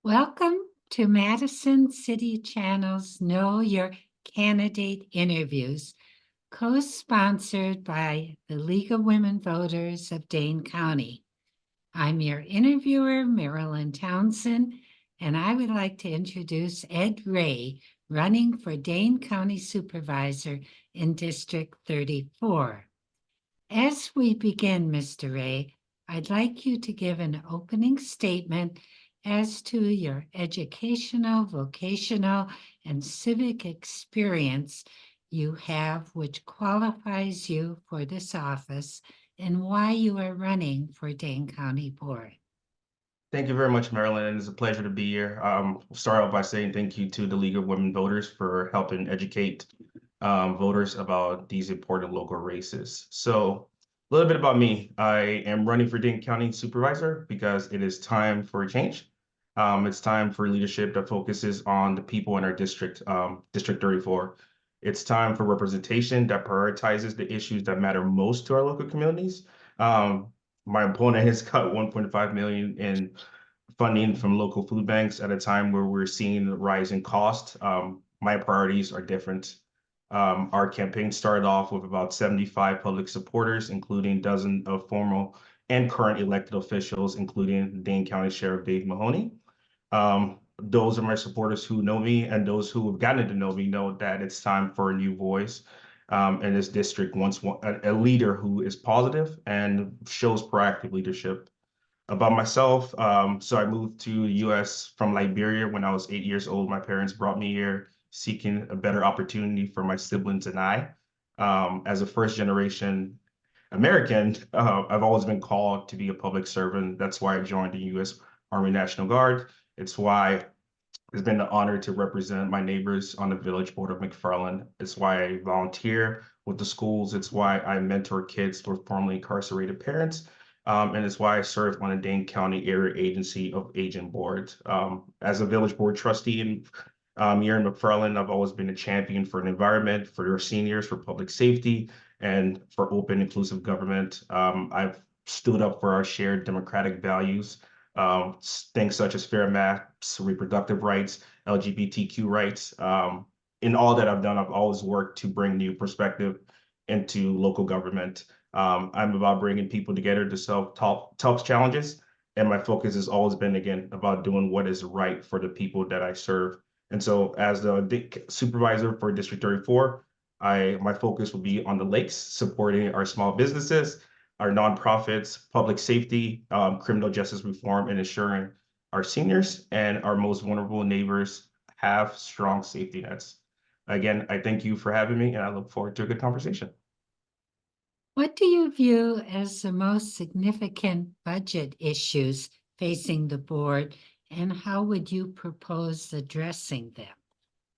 Welcome to Madison City Channel's Know Your Candidate interviews, co-sponsored by the League of Women Voters of Dane County. I'm your interviewer, Marilyn Townsend, and I would like to introduce Ed Wreh, running for Dane County Supervisor in District 34. As we begin, Mr. Wreh, I'd like you to give an opening statement as to your educational, vocational, and civic experience you have, which qualifies you for this office, and why you are running for Dane County Board. Thank you very much, Marilyn. It's a pleasure to be here. I'll start off by saying thank you to the League of Women Voters for helping educate voters about these important local races. So a little bit about me. I am running for Dane County Supervisor because it is time for a change. It's time for leadership that focuses on the people in our district, District 34. It's time for representation that prioritizes the issues that matter most to our local communities. My opponent has cut 1.5 million in funding from local food banks at a time where we're seeing the rise in cost. My priorities are different. Our campaign started off with about 75 public supporters, including dozens of formal and current elected officials, including Dane County Sheriff Dave Mahoney. Those are my supporters who know me, and those who have gotten to know me know that it's time for a new voice. And this district wants a leader who is positive and shows proactive leadership. About myself, so I moved to the U.S. from Liberia when I was 8 years old. My parents brought me here seeking a better opportunity for my siblings and I. As a first generation American, I've always been called to be a public servant. That's why I joined the U.S. Army National Guard. It's why it's been an honor to represent my neighbors on the village board of McFarland. It's why I volunteer with the schools. It's why I mentor kids with formerly incarcerated parents. And it's why I serve on a Dane County Area Agency of Aging Board. As a village board trustee here in McFarland, I've always been a champion for an environment, for your seniors, for public safety, and for open, inclusive government. I've stood up for our shared democratic values, things such as fair maps, reproductive rights, LGBTQ rights. In all that I've done, I've always worked to bring new perspective into local government. I'm about bringing people together to solve tough challenges. And my focus has always been, again, about doing what is right for the people that I serve. And so as the supervisor for District 34, my focus will be on the lakes, supporting our small businesses, our nonprofits, public safety, criminal justice reform, and ensuring our seniors and our most vulnerable neighbors have strong safety nets. Again, I thank you for having me, and I look forward to a good conversation. What do you view as the most significant budget issues facing the board, and how would you propose addressing them?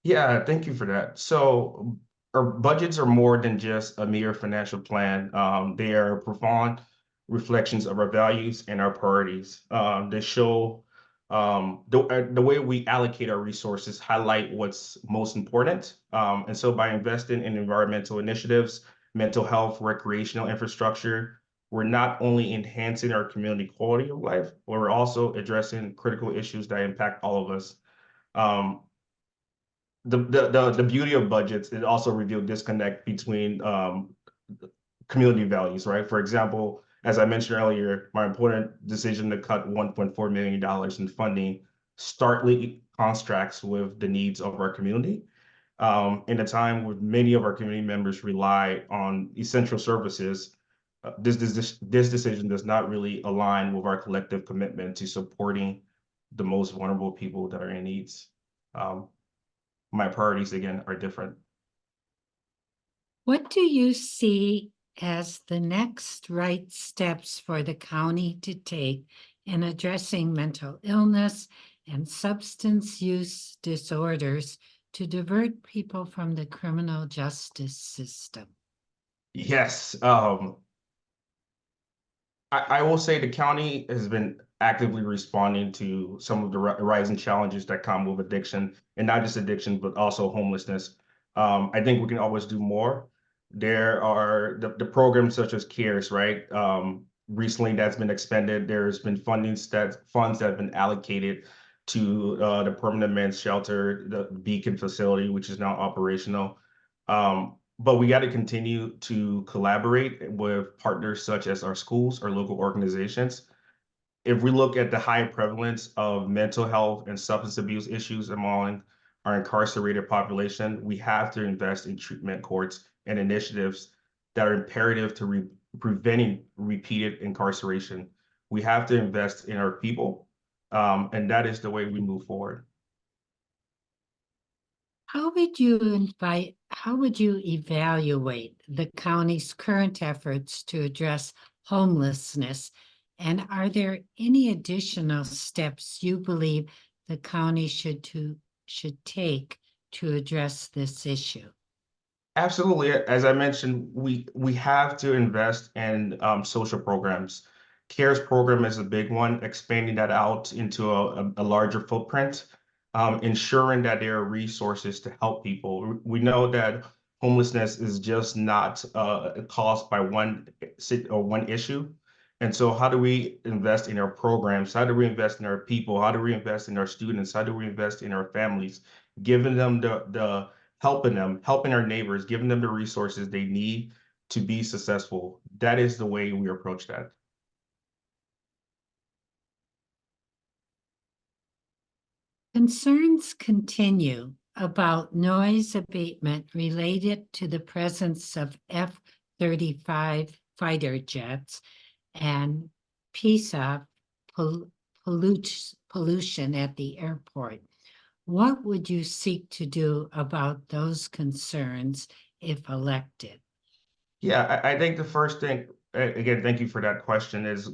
Yeah, thank you for that. So our budgets are more than just a mere financial plan. They are profound reflections of our values and our priorities. They show the way we allocate our resources, highlight what's most important. And so by investing in environmental initiatives, mental health, recreational infrastructure, we're not only enhancing our community quality of life, but we're also addressing critical issues that impact all of us. Um, the beauty of budgets, it also revealed disconnect between community values, right? For example, as I mentioned earlier, my important decision to cut $1.4 million in funding starkly contrasts with the needs of our community. In a time where many of our community members rely on essential services, this decision does not really align with our collective commitment to supporting the most vulnerable people that are in needs. My priorities, again, are different. What do you see as the next right steps for the county to take in addressing mental illness and substance use disorders to divert people from the criminal justice system? Yes, I will say the county has been actively responding to some of the rising challenges that come with addiction, and not just addiction, but also homelessness. I think we can always do more. There are the programs such as CARES, right? Recently that's been expended. There's been funds that have been allocated to the permanent men's shelter, the Beacon facility, which is now operational. But we got to continue to collaborate with partners such as our schools, our local organizations. If we look at the high prevalence of mental health and substance abuse issues among our incarcerated population, we have to invest in treatment courts and initiatives that are imperative to preventing repeated incarceration. We have to invest in our people, and that is the way we move forward. How would you evaluate the county's current efforts to address homelessness? And are there any additional steps you believe the county should take to address this issue? Absolutely. As I mentioned, we have to invest in social programs. CARES program is a big one, expanding that out into a larger footprint, ensuring that there are resources to help people. We know that homelessness is just not caused by one issue. And so how do we invest in our programs? How do we invest in our people? How do we invest in our students? How do we invest in our families? Giving them the helping them, helping our neighbors, giving them the resources they need to be successful. That is the way we approach that. Concerns continue about noise abatement related to the presence of F-35 fighter jets and PSA pollution at the airport. What would you seek to do about those concerns if elected? Yeah, I think the first thing, again, thank you for that question, is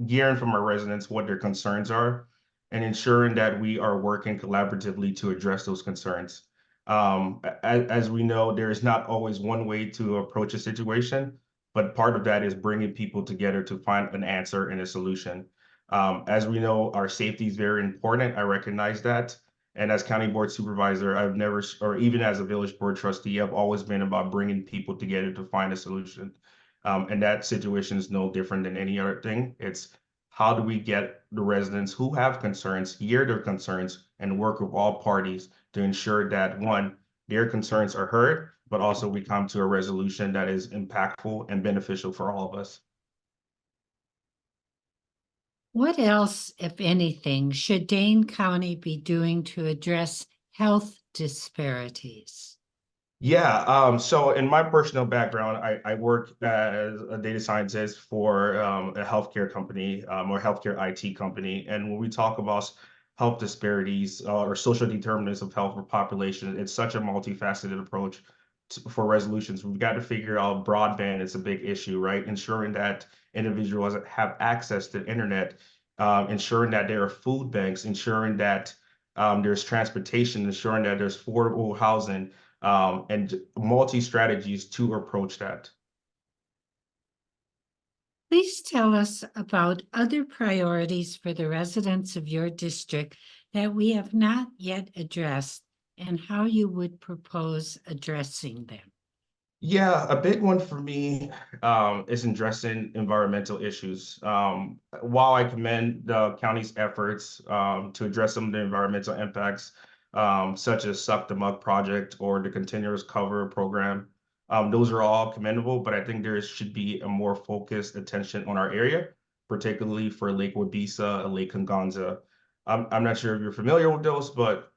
hearing from our residents what their concerns are and ensuring that we are working collaboratively to address those concerns. As we know, there is not always one way to approach a situation, but part of that is bringing people together to find an answer and a solution. As we know, our safety is very important. I recognize that. And as county board supervisor, I've never, or even as a village board trustee, I've always been about bringing people together to find a solution. And that situation is no different than any other thing. It's how do we get the residents who have concerns, hear their concerns, and work with all parties to ensure that, one, their concerns are heard, but also we come to a resolution that is impactful and beneficial for all of us. What else, if anything, should Dane County be doing to address health disparities? Yeah, so in my personal background, I work as a data scientist for a healthcare company or healthcare IT company. And when we talk about health disparities or social determinants of health for population, it's such a multifaceted approach for resolutions. We've got to figure out broadband is a big issue, right? Ensuring that individuals have access to internet, ensuring that there are food banks, ensuring that there's transportation, ensuring that there's affordable housing, and multi-strategies to approach that. Please tell us about other priorities for the residents of your district that we have not yet addressed and how you would propose addressing them. Yeah, a big one for me is addressing environmental issues. While I commend the county's efforts to address some of the environmental impacts, such as Suck the Muck project or the continuous cover program, those are all commendable, but I think there should be a more focused attention on our area, particularly for Lake Wabisa and Lake Conganza. I'm not sure if you're familiar with those, but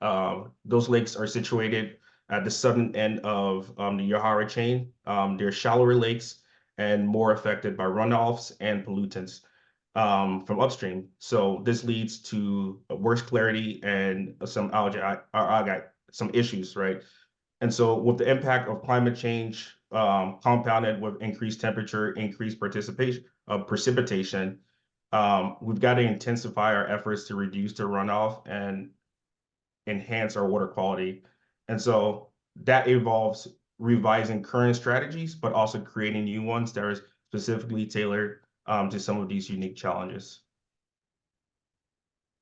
those lakes are situated at the southern end of the Yahara chain. They're shallower lakes and more affected by runoffs and pollutants from upstream. So this leads to worse clarity and some some issues, right? And so with the impact of climate change compounded with increased temperature, increased precipitation, we've got to intensify our efforts to reduce the runoff and enhance our water quality. And so that involves revising current strategies, but also creating new ones that are specifically tailored to some of these unique challenges.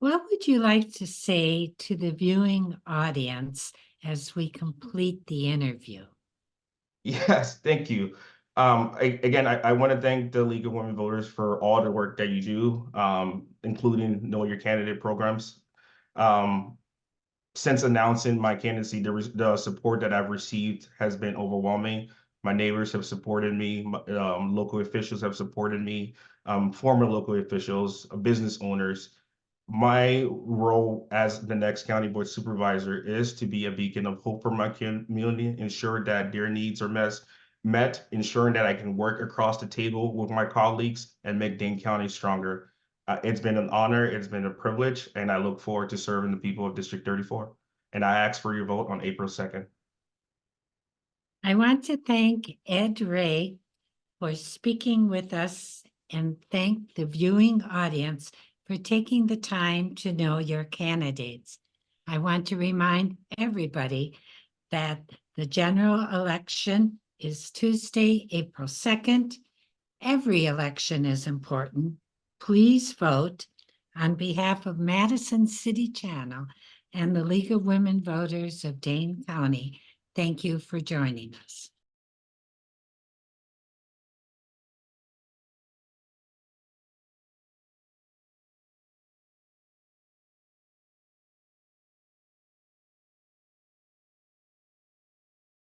What would you like to say to the viewing audience as we complete the interview? Yes, thank you. Again, I want to thank the League of Women Voters for all the work that you do, including Know Your Candidate programs. Since announcing my candidacy, the support that I've received has been overwhelming. My neighbors have supported me, local officials have supported me, former local officials, business owners. My role as the next county board supervisor is to be a beacon of hope for my community, ensure that their needs are met, ensuring that I can work across the table with my colleagues and make Dane County stronger. It's been an honor, it's been a privilege, and I look forward to serving the people of District 34. And I ask for your vote on April 2nd. I want to thank Ed Wreh for speaking with us and thank the viewing audience for taking the time to know your candidates. I want to remind everybody that the general election is Tuesday, April 2nd. Every election is important. Please vote. On behalf of Madison City Channel and the League of Women Voters of Dane County, thank you for joining us.